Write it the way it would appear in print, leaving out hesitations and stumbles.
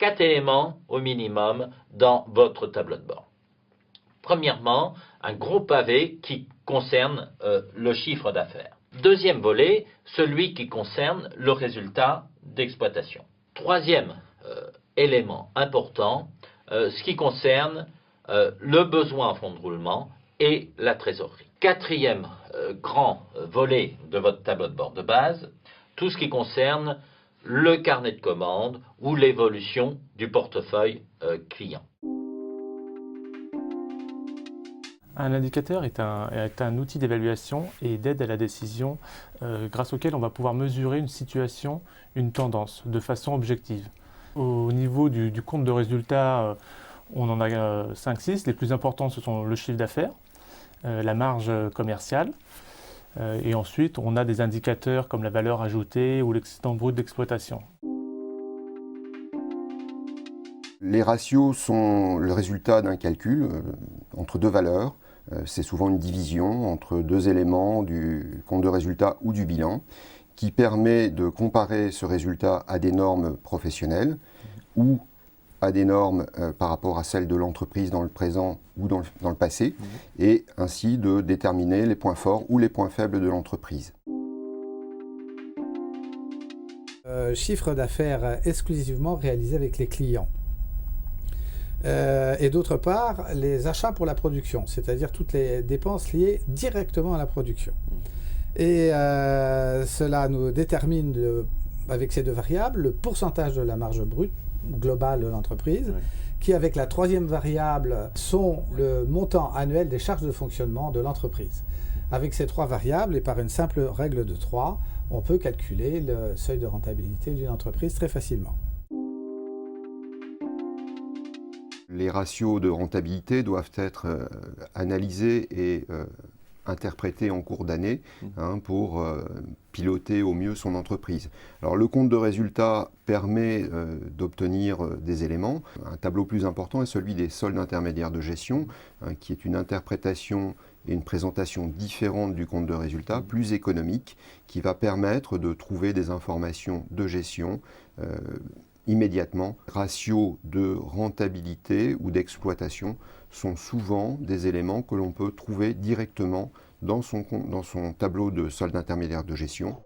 4 éléments au minimum dans votre tableau de bord. Premièrement, un gros pavé qui concerne le chiffre d'affaires. Deuxième volet, celui qui concerne le résultat d'exploitation. Troisième élément important, ce qui concerne le besoin en fonds de roulement et la trésorerie. Quatrième grand volet de votre tableau de bord de base, tout ce qui concerne le carnet de commandes ou l'évolution du portefeuille client. Un indicateur est un outil d'évaluation et d'aide à la décision grâce auquel on va pouvoir mesurer une situation, une tendance de façon objective. Au niveau du compte de résultat, on en a 5-6. Les plus importants, ce sont le chiffre d'affaires, la marge commerciale, et ensuite on a des indicateurs comme la valeur ajoutée ou l'excédent brut d'exploitation. Les ratios sont le résultat d'un calcul entre deux valeurs. C'est souvent une division entre deux éléments du compte de résultat ou du bilan qui permet de comparer ce résultat à des normes professionnelles ou à des normes par rapport à celles de l'entreprise dans le présent ou dans le passé et ainsi de déterminer les points forts ou les points faibles de l'entreprise. Chiffre d'affaires exclusivement réalisé avec les clients. Et d'autre part, les achats pour la production, c'est-à-dire toutes les dépenses liées directement à la production. Et cela nous détermine, avec ces deux variables, le pourcentage de la marge brute globale de l'entreprise, qui, avec la troisième variable, sont le montant annuel des charges de fonctionnement de l'entreprise. Avec ces trois variables, et par une simple règle de 3, on peut calculer le seuil de rentabilité d'une entreprise très facilement. Les ratios de rentabilité doivent être analysés et interprétés en cours d'année pour piloter au mieux son entreprise. Alors le compte de résultat permet d'obtenir des éléments. Un tableau plus important est celui des soldes intermédiaires de gestion, qui est une interprétation et une présentation différente du compte de résultat, plus économique, qui va permettre de trouver des informations de gestion immédiatement. Ratios de rentabilité ou d'exploitation sont souvent des éléments que l'on peut trouver directement dans son tableau de solde intermédiaire de gestion.